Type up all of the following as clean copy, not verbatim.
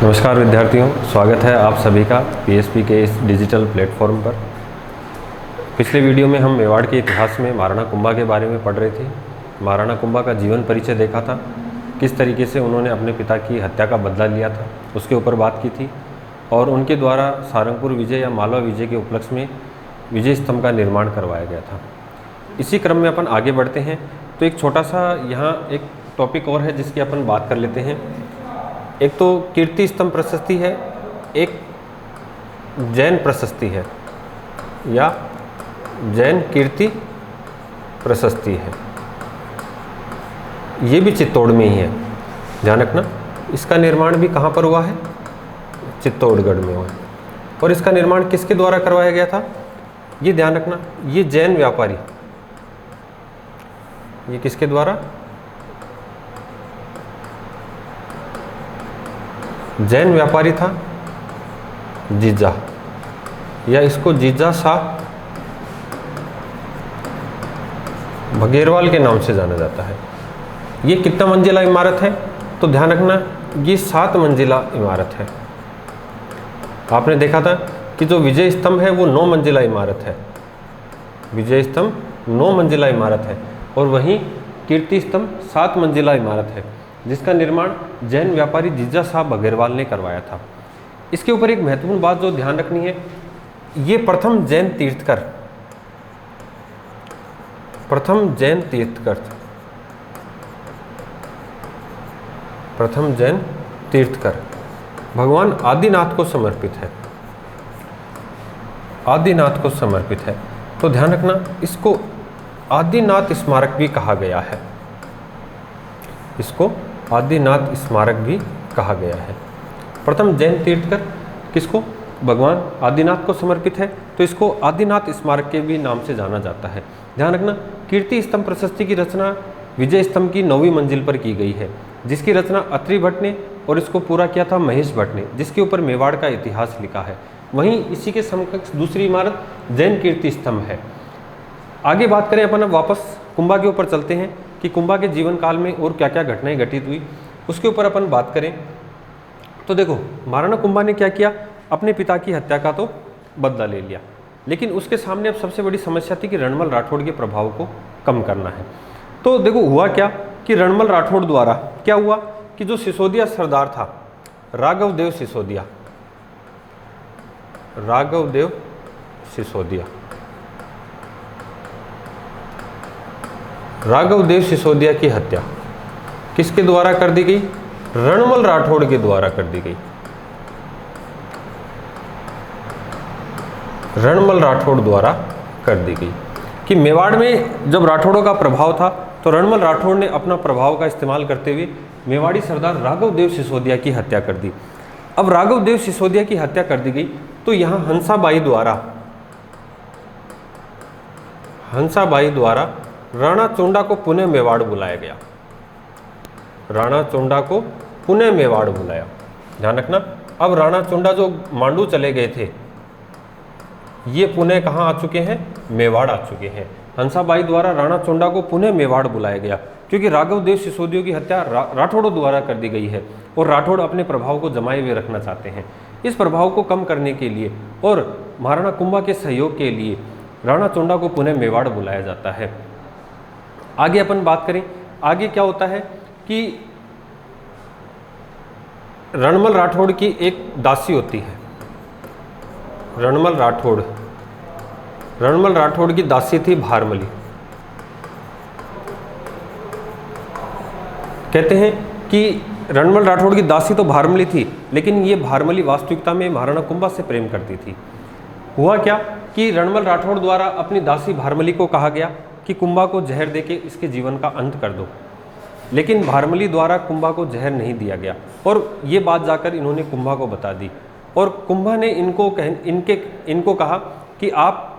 नमस्कार विद्यार्थियों, स्वागत है आप सभी का पीएसपी के इस डिजिटल प्लेटफॉर्म पर। पिछले वीडियो में हम मेवाड़ के इतिहास में महाराणा कुंभा के बारे में पढ़ रहे थे। महाराणा कुंभा का जीवन परिचय देखा था, किस तरीके से उन्होंने अपने पिता की हत्या का बदला लिया था उसके ऊपर बात की थी, और उनके द्वारा सारंगपुर विजय या मालवा विजय के उपलक्ष्य में विजय स्तंभ का निर्माण करवाया गया था। इसी क्रम में अपन आगे बढ़ते हैं तो एक छोटा सा यहाँ एक टॉपिक और है जिसकी अपन बात कर लेते हैं। एक तो कीर्ति स्तंभ प्रशस्ति है, एक जैन प्रशस्ति है या जैन कीर्ति प्रशस्ति है। ये भी चित्तौड़ में ही है, ध्यान रखना। इसका निर्माण भी कहाँ पर हुआ है? चित्तौड़गढ़ में हुआ है। और इसका निर्माण किसके द्वारा करवाया गया था? ये ध्यान रखना, ये जैन व्यापारी, ये किसके द्वारा? जैन व्यापारी था जीजा, या इसको जीजा शाह बघेरवाल के नाम से जाना जाता है। ये कितना मंजिला इमारत है? तो ध्यान रखना, ये 7 मंजिला इमारत है। आपने देखा था कि जो विजय स्तंभ है वो 9 मंजिला इमारत है। विजय स्तंभ 9 मंजिला इमारत है और वहीं कीर्ति स्तंभ 7 मंजिला इमारत है, जिसका निर्माण जैन व्यापारी जीजा शाह बघेरवाल ने करवाया था। इसके ऊपर एक महत्वपूर्ण बात जो ध्यान रखनी है, ये प्रथम जैन तीर्थकर, प्रथम जैन तीर्थकर, प्रथम जैन तीर्थकर भगवान आदिनाथ को समर्पित है, आदिनाथ को समर्पित है। तो ध्यान रखना, इसको आदिनाथ स्मारक भी कहा गया है, इसको आदिनाथ स्मारक भी कहा गया है। प्रथम जैन तीर्थकर किसको? भगवान आदिनाथ को समर्पित है, तो इसको आदिनाथ स्मारक के भी नाम से जाना जाता है। ध्यान रखना, कीर्ति स्तंभ प्रशस्ति की रचना विजय स्तंभ की 9वीं मंजिल पर की गई है, जिसकी रचना अत्रि भट्ट ने और इसको पूरा किया था महेश भट्ट ने, जिसके ऊपर मेवाड़ का इतिहास लिखा है। वहीं इसी के समकक्ष दूसरी इमारत जैन कीर्ति स्तंभ है। आगे बात करें अपन, अब वापस कुंभा के ऊपर चलते हैं कि कुंभा के जीवन काल में और क्या क्या घटनाएं घटित हुई, उसके ऊपर अपन बात करें तो देखो, महाराणा कुंभा ने क्या किया? अपने पिता की हत्या का तो बदला ले लिया, लेकिन उसके सामने अब सबसे बड़ी समस्या थी कि रणमल राठौड़ के प्रभाव को कम करना है। तो देखो हुआ क्या कि रणमल राठौड़ द्वारा क्या हुआ कि जो सिसोदिया सरदार था राघवदेव सिसोदिया, राघवदेव सिसोदिया, राघवदेव सिसोदिया की हत्या किसके द्वारा कर दी गई? रणमल राठौड़ के द्वारा कर दी गई। रणमल राठौड़ द्वारा कर दी गई कि मेवाड़ में जब राठौड़ों का प्रभाव था तो रणमल राठौड़ ने अपना प्रभाव का इस्तेमाल करते हुए मेवाड़ी सरदार राघवदेव सिसोदिया की हत्या कर दी। अब राघवदेव सिसोदिया की हत्या कर दी गई तो यहाँ हंसाबाई द्वारा राणा चोंडा को पुनः मेवाड़ बुलाया गया। राणा चोंडा को पुनः मेवाड़ बुलाया, ध्यान रखना। अब राणा चोंडा जो मांडू चले गए थे, ये पुनः कहाँ आ चुके हैं? मेवाड़ आ चुके हैं। हंसाबाई द्वारा राणा चोंडा को पुनः मेवाड़ बुलाया गया, क्योंकि राघवदेव सिसोदिया की हत्या राठौड़ों द्वारा कर दी गई है और राठौड़ अपने प्रभाव को जमाए हुए रखना चाहते हैं। इस प्रभाव को कम करने के लिए और महाराणा कुंभा के सहयोग के लिए राणा चोंडा को पुनः मेवाड़ बुलाया जाता है। आगे अपन बात करें, आगे क्या होता है कि रणमल राठौड़ की एक दासी होती है, रणमल राठौड़ की दासी थी भारमली। कहते हैं कि रणमल राठौड़ की दासी तो भारमली थी, लेकिन ये भारमली वास्तविकता में महाराणा कुंभा से प्रेम करती थी। हुआ क्या कि रणमल राठौड़ द्वारा अपनी दासी भारमली को कहा गया कि कुंभा को जहर देके इसके जीवन का अंत कर दो, लेकिन भारमली द्वारा कुंभा को जहर नहीं दिया गया और ये बात जाकर इन्होंने कुंभा को बता दी, और कुंभा ने इनको कहा कि आप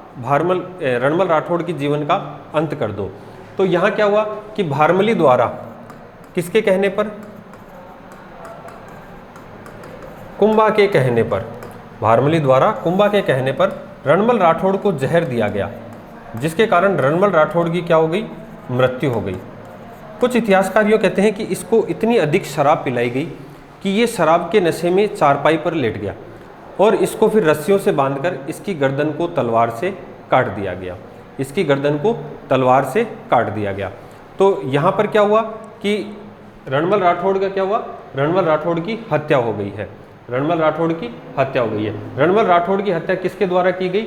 रणमल राठौड़ के जीवन का अंत कर दो। तो यहाँ क्या हुआ कि भारमली द्वारा किसके कहने पर? कुंभा के कहने पर, भारमली द्वारा कुंभा के कहने पर रणमल राठौड़ को जहर दिया गया, जिसके कारण रणमल राठौड़ की क्या हो गई? मृत्यु हो गई। कुछ इतिहासकार कहते हैं कि इसको इतनी अधिक शराब पिलाई गई कि ये शराब के नशे में चारपाई पर लेट गया और इसको फिर रस्सियों से बांधकर इसकी गर्दन को तलवार से काट दिया गया। इसकी गर्दन को तलवार से काट दिया गया। तो यहाँ पर क्या हुआ कि रणमल राठौड़ का क्या हुआ, रणमल राठौड़ की हत्या हो गई है। रणमल राठौड़ की हत्या हो गई है। रणमल राठौड़ की हत्या किसके द्वारा की गई?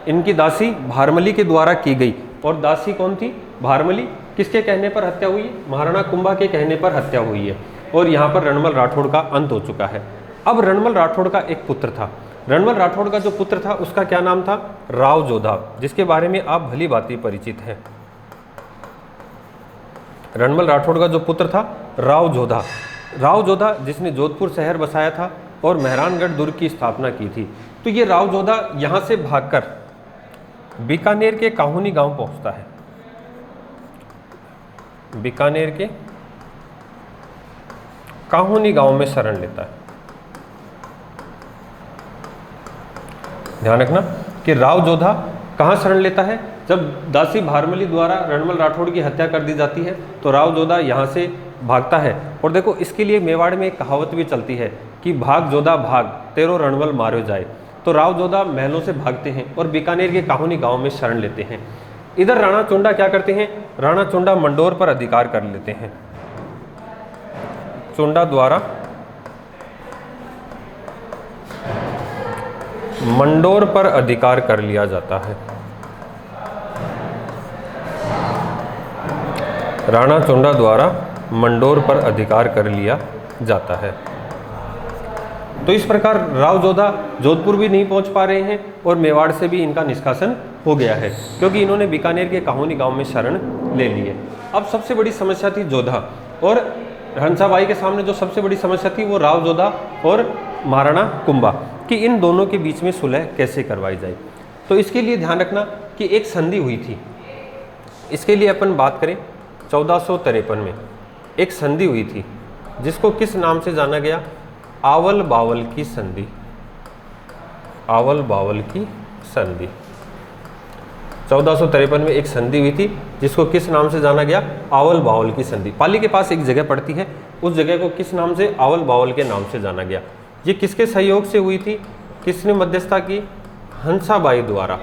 इनकी दासी भारमली के द्वारा की गई। और दासी कौन थी? भारमली। किसके कहने पर हत्या हुई है? महाराणा कुंभा के कहने पर हत्या हुई है। और यहाँ पर रणमल राठौड़ का अंत हो चुका है। अब रणमल राठौड़ का एक पुत्र था। रणमल राठौड़ का जो पुत्र था उसका क्या नाम था? राव जोधा, जिसके बारे में आप भली भांति परिचित हैं। रणमल राठौड़ का जो पुत्र था राव जोधा, राव जोधा जिसने जोधपुर शहर बसाया था और मेहरानगढ़ दुर्ग की स्थापना की थी। तो ये राव जोधा यहाँ से भागकर बीकानेर के काहुनी गांव पहुंचता है। बीकानेर के काहुनी गांव में शरण लेता है। ध्यान रखना कि राव जोधा कहाँ शरण लेता है? जब दासी भारमली द्वारा रणमल राठौड़ की हत्या कर दी जाती है तो राव जोधा यहाँ से भागता है। और देखो इसके लिए मेवाड़ में एक कहावत भी चलती है कि भाग जोधा भाग, तेरो रणमल मारो जाए। तो राव जोधा महलों से भागते हैं और बीकानेर के काहुनी गांव में शरण लेते हैं। इधर राणा चोंडा क्या करते हैं? राणा चोंडा मंडोर पर अधिकार कर लेते हैं। चोंडा द्वारा मंडोर पर अधिकार कर लिया जाता है। राणा चोंडा द्वारा मंडोर पर अधिकार कर लिया जाता है। तो इस प्रकार राव जोधा जोधपुर भी नहीं पहुंच पा रहे हैं और मेवाड़ से भी इनका निष्कासन हो गया है, क्योंकि इन्होंने बीकानेर के काहुनी गांव में शरण ले ली है। अब सबसे बड़ी समस्या थी जोधा, और हंसाबाई के सामने जो सबसे बड़ी समस्या थी वो राव जोधा और महाराणा कुंभा कि इन दोनों के बीच में सुलह कैसे करवाई जाए। तो इसके लिए ध्यान रखना कि एक संधि हुई थी। इसके लिए अपन बात करें 1453 में एक संधि हुई थी जिसको किस नाम से जाना गया? आवल बावल की संधि। आवल बावल की संधि 1453 में एक संधि हुई थी जिसको किस नाम से जाना गया? आवल बावल की संधि। पाली के पास एक जगह पड़ती है, उस जगह को किस नाम से? आवल बावल के नाम से जाना गया। ये किसके सहयोग से हुई थी? किसने मध्यस्थता की? हंसाबाई द्वारा।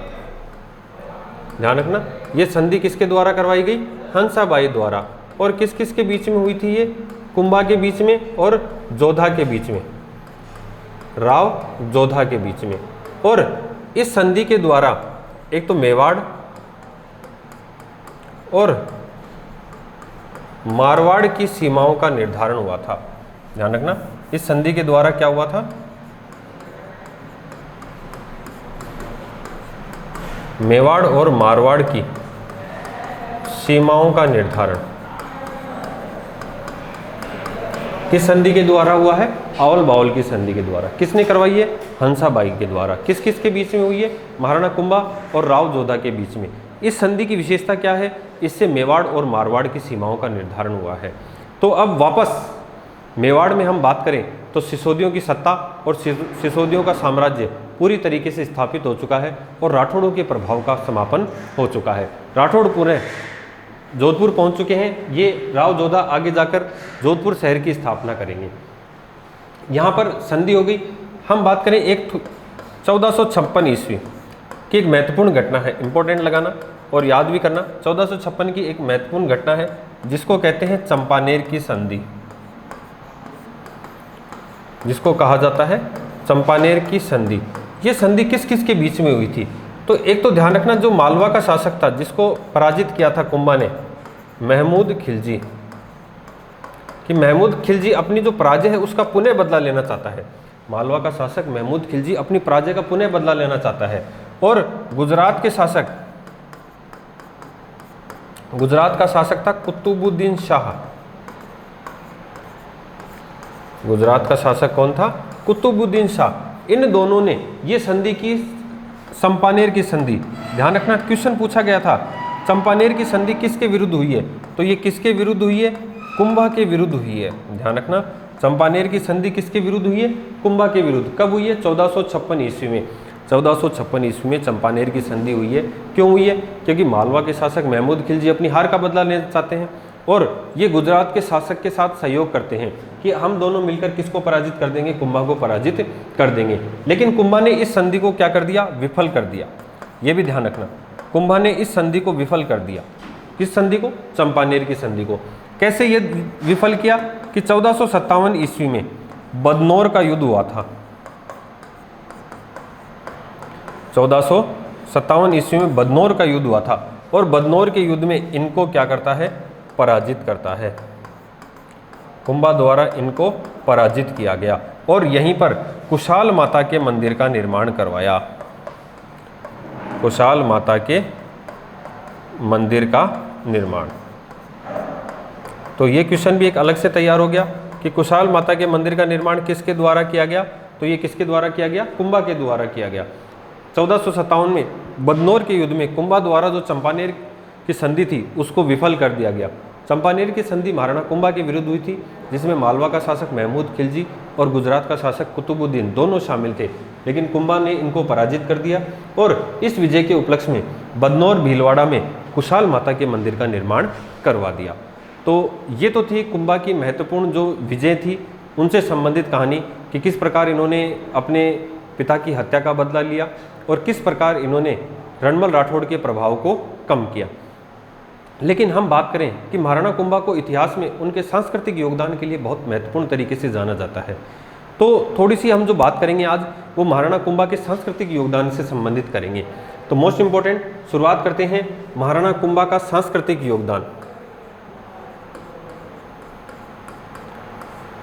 ध्यान रखना ये संधि किसके द्वारा करवाई गई? हंसाबाई द्वारा। और किस किस के बीच में हुई थी ये? कुंभा के बीच में और जोधा के बीच में, राव जोधा के बीच में। और इस संधि के द्वारा एक तो मेवाड़ और मारवाड़ की सीमाओं का निर्धारण हुआ था। ध्यान रखना इस संधि के द्वारा क्या हुआ था? मेवाड़ और मारवाड़ की सीमाओं का निर्धारण किस संधि के द्वारा हुआ है? आवल बावल की संधि के द्वारा। किसने करवाई है? हंसाबाई के द्वारा। किस किस के बीच में हुई है? महाराणा कुंभा और राव जोधा के बीच में। इस संधि की विशेषता क्या है? इससे मेवाड़ और मारवाड़ की सीमाओं का निर्धारण हुआ है। तो अब वापस मेवाड़ में हम बात करें तो सिसोदियों की सत्ता और सिसोदियों का साम्राज्य पूरी तरीके से स्थापित हो चुका है और राठौड़ों के प्रभाव का समापन हो चुका है। राठौड़ पुनः जोधपुर पहुंच चुके हैं। ये राव जोधा आगे जाकर जोधपुर शहर की स्थापना करेंगे। यहाँ पर संधि हो गई। हम बात करें एक 1456 ईस्वी की एक महत्वपूर्ण घटना है, इंपॉर्टेंट लगाना और याद भी करना। 1456 की एक महत्वपूर्ण घटना है जिसको कहते हैं चंपानेर की संधि, जिसको कहा जाता है चंपानेर की संधि। ये संधि किस किस के बीच में हुई थी? तो एक तो ध्यान रखना जो मालवा का शासक था जिसको पराजित किया था कुंभा ने, महमूद खिलजी, कि महमूद खिलजी अपनी जो पराजय है उसका पुनः बदला लेना चाहता है। मालवा का शासक महमूद खिलजी अपनी पराजय का पुनः बदला लेना चाहता है। और गुजरात का शासक था कुतुबुद्दीन शाह। गुजरात का शासक कौन था? कुतुबुद्दीन शाह। इन दोनों ने ये संधि की, चंपानेर की संधि। ध्यान रखना क्वेश्चन पूछा गया था चंपानेर की संधि किसके विरुद्ध हुई है? तो ये किसके विरुद्ध हुई है? कुंभा के विरुद्ध हुई है। ध्यान रखना चंपानेर की संधि किसके विरुद्ध हुई है? कुंभा के विरुद्ध। कब हुई है? 1456 ईस्वी में। 1456 ईस्वी में चंपानेर की संधि हुई है। क्यों हुई है? क्योंकि मालवा के शासक महमूद खिलजी अपनी हार का बदला लेना चाहते हैं और ये गुजरात के शासक के साथ सहयोग करते हैं कि हम दोनों मिलकर किसको पराजित कर देंगे, कुंभा को पराजित कर देंगे। लेकिन कुंभा ने इस संधि को क्या कर दिया, विफल कर दिया। ये भी ध्यान रखना, कुंभा ने इस संधि को विफल कर दिया। किस संधि को, चंपानेर की संधि को। कैसे ये विफल किया कि 1457 ईस्वी में बदनौर का युद्ध हुआ था। 1457 ईस्वी में बदनौर का युद्ध हुआ था और बदनौर के युद्ध में इनको क्या करता है, पराजित करता है। कुंभा द्वारा इनको पराजित किया गया और यहीं पर कुशाल माता के मंदिर का निर्माण करवाया। कुशाल माता के मंदिर का निर्माण। तो ये क्वेश्चन भी एक अलग से तैयार हो गया कि कुशाल माता के मंदिर का निर्माण किसके द्वारा किया गया, तो ये किसके द्वारा किया गया, कुंभा के द्वारा किया गया। 1457 में बदनौर के युद्ध में कुंभा द्वारा जो चंपानेर की संधि थी उसको विफल कर दिया गया। चंपानेर की संधि महाराणा कुंभा के विरुद्ध हुई थी, जिसमें मालवा का शासक महमूद खिलजी और गुजरात का शासक कुतुबुद्दीन दोनों शामिल थे। लेकिन कुंभा ने इनको पराजित कर दिया और इस विजय के उपलक्ष्य में बदनौर भीलवाड़ा में कुशाल माता के मंदिर का निर्माण करवा दिया। तो ये तो थी कुंभा की महत्वपूर्ण जो विजय थी उनसे संबंधित कहानी कि किस प्रकार इन्होंने अपने पिता की हत्या का बदला लिया और किस प्रकार इन्होंने रणमल राठौड़ के प्रभाव को कम किया। लेकिन हम बात करें कि महाराणा कुंभा को इतिहास में उनके सांस्कृतिक योगदान के लिए बहुत महत्वपूर्ण तरीके से जाना जाता है। तो थोड़ी सी हम जो बात करेंगे आज वो महाराणा कुंभा के सांस्कृतिक योगदान से संबंधित करेंगे। तो मोस्ट इंपॉर्टेंट, शुरुआत करते हैं महाराणा कुंभा का सांस्कृतिक योगदान।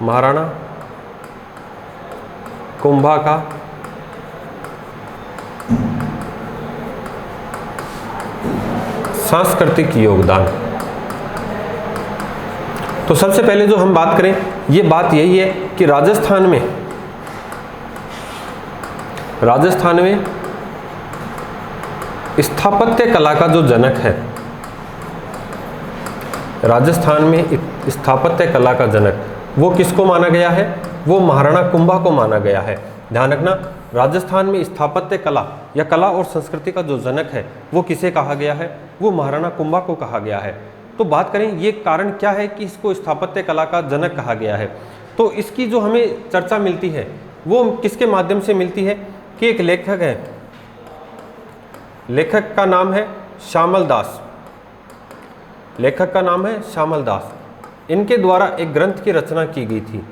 महाराणा कुंभा का सांस्कृतिक योगदान। तो सबसे पहले जो हम बात करें ये बात यही है कि राजस्थान में स्थापत्य कला का जो जनक है, राजस्थान में स्थापत्य कला का जनक वो किसको माना गया है, वो महाराणा कुंभा को माना गया है। ध्यान रखना, राजस्थान में स्थापत्य कला या कला और संस्कृति का जो जनक है वो किसे कहा गया है, वो महाराणा कुंभा को कहा गया है। तो बात करें ये कारण क्या है कि इसको स्थापत्य कला का जनक कहा गया है, तो इसकी जो हमें चर्चा मिलती है वो किसके माध्यम से मिलती है कि एक लेखक है, लेखक का नाम है श्यामल दास, लेखक का नाम है श्यामल दास। इनके द्वारा एक ग्रंथ की रचना की गई थी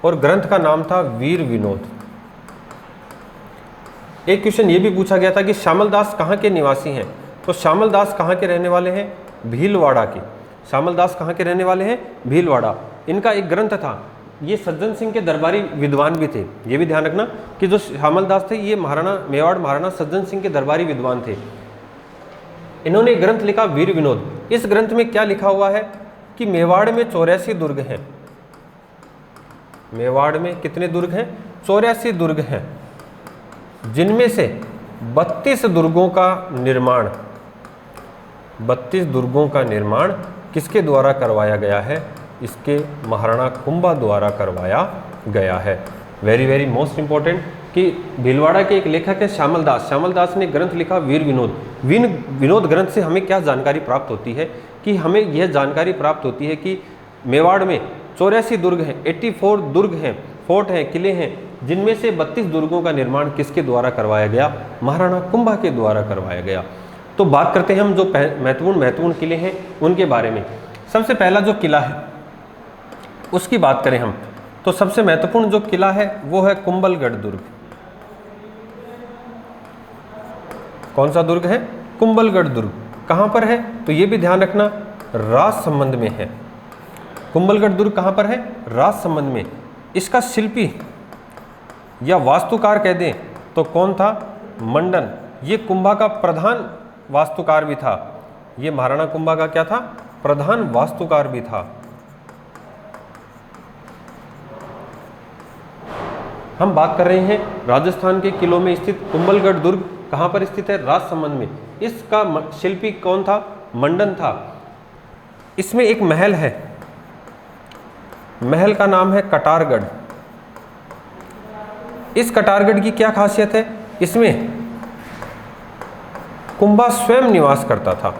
और ग्रंथ का नाम था वीर विनोद। एक क्वेश्चन ये भी पूछा गया था कि श्यामल दास कहाँ के निवासी हैं, तो श्यामल दास कहाँ के रहने वाले हैं, भीलवाड़ा के। श्यामल दास कहाँ के रहने वाले हैं, भीलवाड़ा। इनका एक ग्रंथ था, ये सज्जन सिंह के दरबारी विद्वान भी थे। ये भी ध्यान रखना कि जो श्यामल दास थे ये मेवाड़ महाराणा सज्जन सिंह के दरबारी विद्वान थे। इन्होंने एक ग्रंथ लिखा वीर विनोद। इस ग्रंथ में क्या लिखा हुआ है कि मेवाड़ में 84 दुर्ग हैं। मेवाड़ में कितने दुर्ग हैं, 84 दुर्ग हैं, जिनमें से 32 दुर्गों का निर्माण 32 दुर्गों का निर्माण किसके द्वारा करवाया गया है, इसके महाराणा कुंभा द्वारा करवाया गया है। वेरी वेरी मोस्ट इंपॉर्टेंट कि भीलवाड़ा के एक लेखक है श्यामल दास। श्यामल दास ने ग्रंथ लिखा वीर विनोद। विनोद ग्रंथ से हमें क्या जानकारी प्राप्त होती है कि हमें यह जानकारी प्राप्त होती है कि मेवाड़ में 84 दुर्ग हैं, 84 दुर्ग हैं, फोर्ट हैं, किले हैं, जिनमें से 32 दुर्गों का निर्माण किसके द्वारा करवाया गया, महाराणा कुंभा के द्वारा करवाया गया। तो बात करते हैं हम जो महत्वपूर्ण किले हैं उनके बारे में। सबसे पहला जो किला है उसकी बात करें हम, तो सबसे महत्वपूर्ण जो किला है वो है कुंभलगढ़ दुर्ग। कौन सा दुर्ग है, कुंभलगढ़ दुर्ग। कहाँ पर है, तो ये भी ध्यान रखना राजसमंद में है। कुंभलगढ़ दुर्ग कहाँ पर है, राजसमंद में। इसका शिल्पी या वास्तुकार कह दें तो कौन था, मंडन। ये कुंभा का प्रधान वास्तुकार भी था। ये महाराणा कुंभा का क्या था, प्रधान वास्तुकार भी था। हम बात कर रहे हैं राजस्थान के किलों में स्थित कुंभलगढ़ दुर्ग कहाँ पर स्थित है, राजसमंद में। इसका शिल्पी कौन था, मंडन था। इसमें एक महल है, महल का नाम है कटारगढ़। इस कटारगढ़ की क्या खासियत है, इसमें कुंभा स्वयं निवास करता था।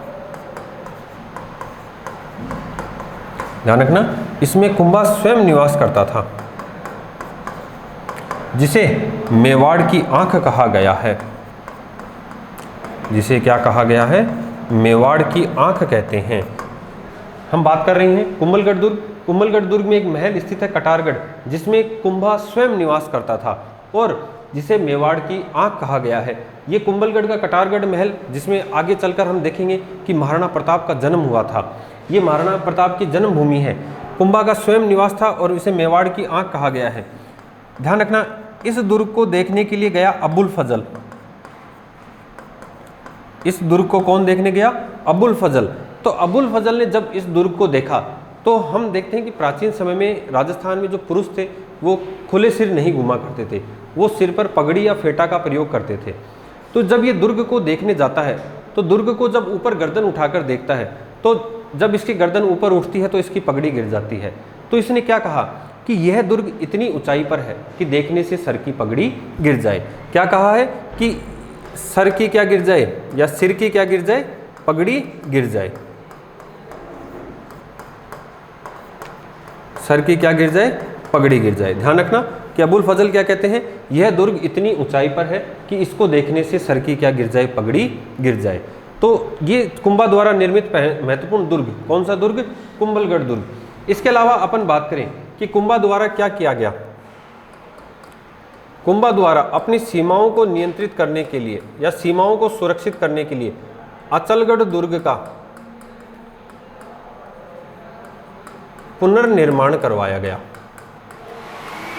ध्यान रखना, इसमें कुंभा स्वयं निवास करता था, जिसे मेवाड़ की आंख कहा गया है। जिसे क्या कहा गया है? मेवाड़ की आंख कहते हैं। हम बात कर रहे हैं कुंभलगढ़ दुर्ग। कुंभलगढ़ दुर्ग में एक महल स्थित है कटारगढ़, जिसमें कुंभा स्वयं निवास करता था और जिसे मेवाड़ की आंख कहा गया है। ये कुंभलगढ़ का कटारगढ़ महल, जिसमें आगे चलकर हम देखेंगे कि महाराणा प्रताप का जन्म हुआ था, ये महाराणा प्रताप की जन्मभूमि है। कुंभा का स्वयं निवास था और इसे मेवाड़ की आंख कहा गया है। ध्यान रखना, इस दुर्ग को देखने के लिए गया अबुल फजल। इस दुर्ग को कौन देखने गया? अबुल फजल। तो अबुल फजल ने जब इस दुर्ग को देखा तो हम देखते हैं कि प्राचीन समय में राजस्थान में जो पुरुष थे वो खुले सिर नहीं घूमा करते थे, वो सिर पर पगड़ी या फेटा का प्रयोग करते थे। तो जब ये दुर्ग को देखने जाता है तो दुर्ग को जब ऊपर गर्दन उठाकर देखता है तो जब इसकी गर्दन ऊपर उठती है तो इसकी पगड़ी गिर जाती है। तो इसने क्या कहा कि यह दुर्ग इतनी ऊंचाई पर है कि देखने से सर की पगड़ी गिर जाए। क्या कहा है कि सर की क्या गिर जाए या सिर की क्या गिर जाए? पगड़ी गिर जाए। सर की क्या गिर जाए? पगड़ी गिर जाए। ध्यान रखना कि अबुल फजल क्या कहते हैं, यह दुर्ग इतनी ऊंचाई पर है कि इसको देखने से सर की क्या गिर जाए? पगड़ी गिर जाए। तो ये कुंभा द्वारा निर्मित महत्वपूर्ण दुर्ग, कौन सा दुर्ग? कुंभलगढ़ दुर्ग। इसके अलावा अपन बात करें कि कुंभा द्वारा क्या किया गया। कुंभा द्वारा अपनी सीमाओं को नियंत्रित करने के लिए या सीमाओं को सुरक्षित करने के लिए अचलगढ़ दुर्ग का पुनर्निर्माण करवाया गया।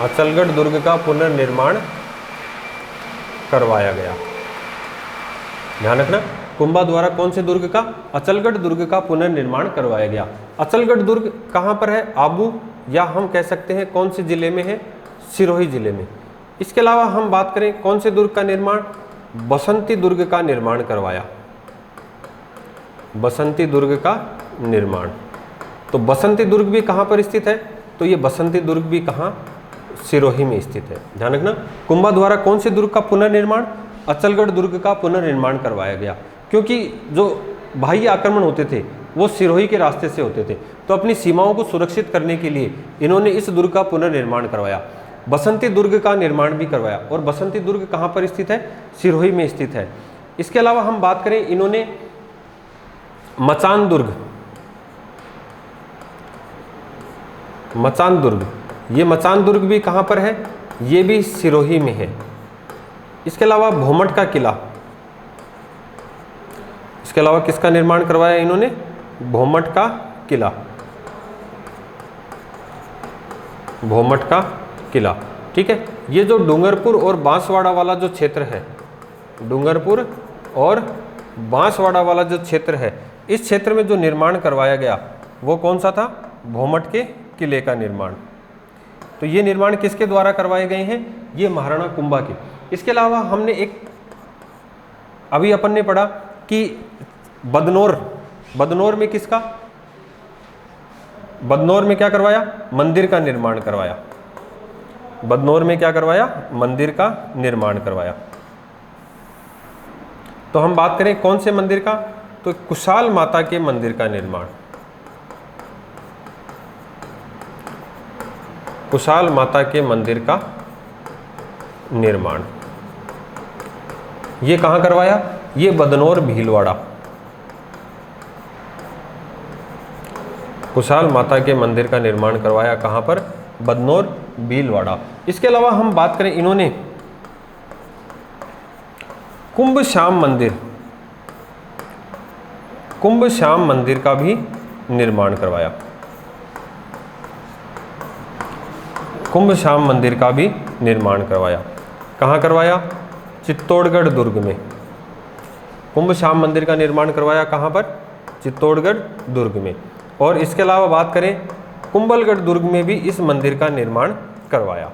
अचलगढ़ दुर्ग का पुनर्निर्माण करवाया गया। ध्यान रखना, कुंभा द्वारा कौन से दुर्ग का? अचलगढ़ दुर्ग का पुनर्निर्माण करवाया गया। अचलगढ़ दुर्ग कहाँ पर है? आबू, या हम कह सकते हैं कौन से जिले में है? सिरोही जिले में। इसके अलावा हम बात करें कौन से दुर्ग का निर्माण? बसंती दुर्ग का निर्माण करवाया। बसंती दुर्ग का निर्माण। तो बसंती दुर्ग भी कहाँ पर स्थित है? तो ये बसंती दुर्ग भी कहाँ? सिरोही में स्थित है। ध्यान रखना, कुंभा द्वारा कौन से दुर्ग का पुनर्निर्माण? अचलगढ़ दुर्ग का पुनर्निर्माण करवाया गया, क्योंकि जो बाह्य आक्रमण होते थे वो सिरोही के रास्ते से होते थे। तो अपनी सीमाओं को सुरक्षित करने के लिए इन्होंने इस दुर्ग का पुनर्निर्माण करवाया। बसंती दुर्ग का निर्माण भी करवाया। और बसंती दुर्ग कहाँ पर स्थित है? सिरोही में स्थित है। इसके अलावा हम बात करें, इन्होंने मचान दुर्ग, मचान दुर्ग, ये मचान दुर्ग भी कहाँ पर है? ये भी सिरोही में है। इसके अलावा भोमट का किला, इसके अलावा किसका निर्माण करवाया इन्होंने? भोमट का किला। भोमट का किला, ठीक है। ये जो डूंगरपुर और बांसवाड़ा वाला जो क्षेत्र है, डूंगरपुर और बांसवाड़ा वाला जो क्षेत्र है, इस क्षेत्र में जो निर्माण करवाया गया वो कौन सा था? भोमट के किले का निर्माण। तो ये निर्माण किसके द्वारा करवाए गए हैं? ये महाराणा कुंभा के। इसके अलावा हमने एक अभी अपन ने पढ़ा कि बदनौर, बदनौर में किसका? बदनौर में क्या करवाया? मंदिर का निर्माण करवाया। बदनौर में क्या करवाया? मंदिर का निर्माण करवाया। तो हम बात करें कौन से मंदिर का? तो कुशाल माता के मंदिर का निर्माण। कुशाल माता के मंदिर का निर्माण ये कहाँ करवाया? ये बदनौर भीलवाड़ा। कुशाल माता के मंदिर का निर्माण करवाया कहाँ पर? बदनौर भीलवाड़ा। इसके अलावा हम बात करें, इन्होंने कुंभ श्याम मंदिर, कुंभ श्याम मंदिर का भी निर्माण करवाया। कुंभ श्याम मंदिर का भी निर्माण करवाया। कहाँ करवाया? चित्तौड़गढ़ दुर्ग में। कुंभ श्याम मंदिर का निर्माण करवाया कहाँ पर? चित्तौड़गढ़ दुर्ग में। और इसके अलावा बात करें, कुंभलगढ़ दुर्ग में भी इस मंदिर का निर्माण करवाया।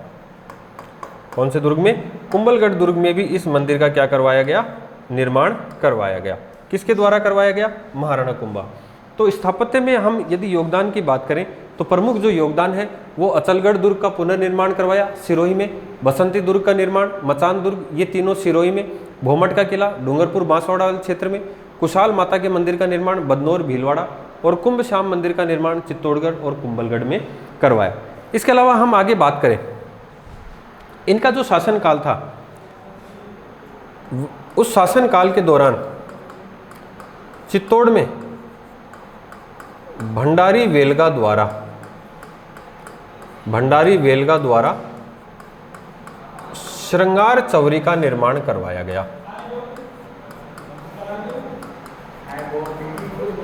कौन से दुर्ग में? कुंभलगढ़ दुर्ग में भी इस मंदिर का क्या करवाया गया? निर्माण करवाया गया। किसके द्वारा करवाया गया? महाराणा कुंभा। तो स्थापत्य में हम यदि योगदान की बात करें तो प्रमुख जो योगदान है वो अचलगढ़ दुर्ग का पुनर्निर्माण करवाया सिरोही में, बसंती दुर्ग का निर्माण, मचान दुर्ग, ये तीनों सिरोही में, भोमट का किला डूंगरपुर बांसवाड़ा वाले क्षेत्र में, कुशाल माता के मंदिर का निर्माण बदनौर भीलवाड़ा और कुंभ श्याम मंदिर का निर्माण चित्तौड़गढ़ और कुंभलगढ़ में करवाया। इसके अलावा हम आगे बात करें, इनका जो शासनकाल था, उस शासनकाल के दौरान चित्तौड़ में भंडारी वेलगा द्वारा श्रृंगार चौरी का निर्माण करवाया गया।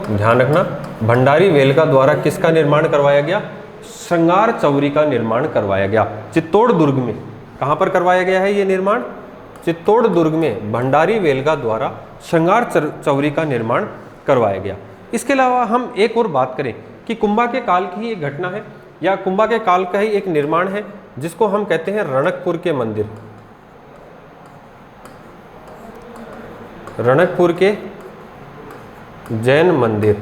ध्यान रखना, भंडारी वेलगा द्वारा किसका निर्माण करवाया गया? श्रृंगार चौरी का निर्माण करवाया गया। चित्तौड़ दुर्ग में कहां पर करवाया गया है ये निर्माण? चित्तौड़ दुर्ग में भंडारी वेलगा द्वारा श्रृंगार चौरी का निर्माण करवाया गया। इसके अलावा हम एक और बात करें कि कुंभा के काल की ही एक घटना है या कुंभा के काल का ही एक निर्माण है जिसको हम कहते हैं रणकपुर के मंदिर। रणकपुर के जैन मंदिर।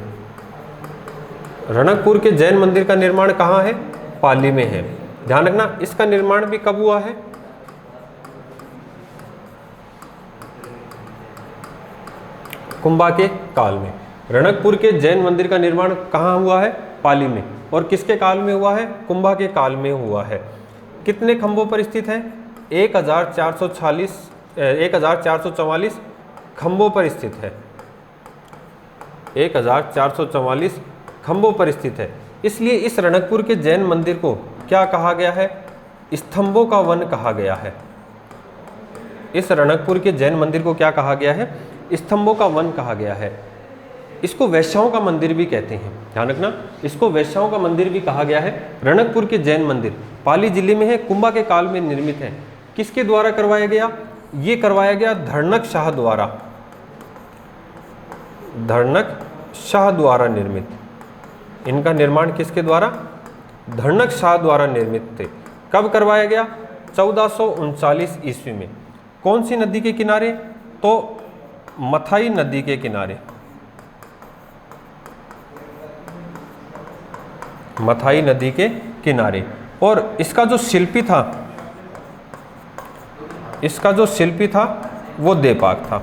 रणकपुर के जैन मंदिर का निर्माण कहाँ है? पाली में है। ध्यान रखना, इसका निर्माण भी कब हुआ है? कुंभा के काल में। रणकपुर के जैन मंदिर का निर्माण कहाँ हुआ है? पाली में। और किसके काल में हुआ है? कुंभा के काल में हुआ है। कितने खंभों पर स्थित है? 1444 खंभों पर स्थित है। 1444 खंभों पर स्थित है। इसलिए इस रणकपुर के जैन मंदिर को क्या कहा गया है? स्तंभों का वन कहा गया है। इस रणकपुर के जैन मंदिर को क्या कहा गया है? स्तंभों का वन कहा गया है। इसको वैश्याओं का मंदिर भी कहते हैं। ध्यान रखना, इसको वैश्याओं का मंदिर भी कहा गया है। रणकपुर के जैन मंदिर पाली जिले में है, कुंभा के काल में निर्मित है। किसके द्वारा करवाया गया? ये करवाया गया धर्णक शाह द्वारा। धर्णक शाह द्वारा निर्मित। इनका निर्माण किसके द्वारा? धर्णक शाह द्वारा निर्मित थे। कब करवाया गया? 1439 ईस्वी में। कौन सी नदी के किनारे? तो मथाई नदी के किनारे। मथाई नदी के किनारे। और इसका जो शिल्पी था वो देपाक था।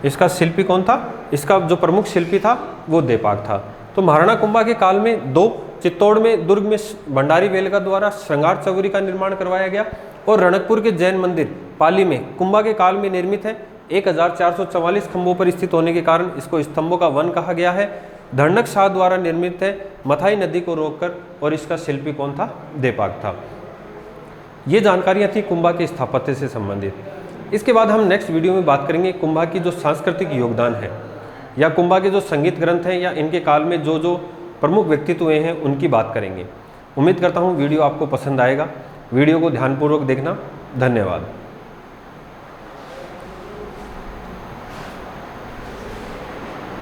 इसका शिल्पी कौन था? इसका जो प्रमुख शिल्पी था वो देपाक था। तो महाराणा कुंभा के काल में दो, चित्तौड़ में दुर्ग में भंडारी वेलगा द्वारा श्रृंगार चौरी का निर्माण करवाया गया और रणकपुर के जैन मंदिर पाली में कुंभा के काल में निर्मित है। 1444 खंभों पर स्थित होने के कारण इसको स्तंभों का वन कहा गया है। धर्णक शाह द्वारा निर्मित है मथाई नदी को रोककर, और इसका शिल्पी कौन था? देपाक था। ये जानकारियाँ थी कुंभा के स्थापत्य से संबंधित। इसके बाद हम नेक्स्ट वीडियो में बात करेंगे कुंभा की जो सांस्कृतिक योगदान है या कुंभा के जो संगीत ग्रंथ हैं या इनके काल में जो जो प्रमुख व्यक्तित्व हुए हैं उनकी बात करेंगे। उम्मीद करता हूँ वीडियो आपको पसंद आएगा। वीडियो को ध्यानपूर्वक देखना। धन्यवाद।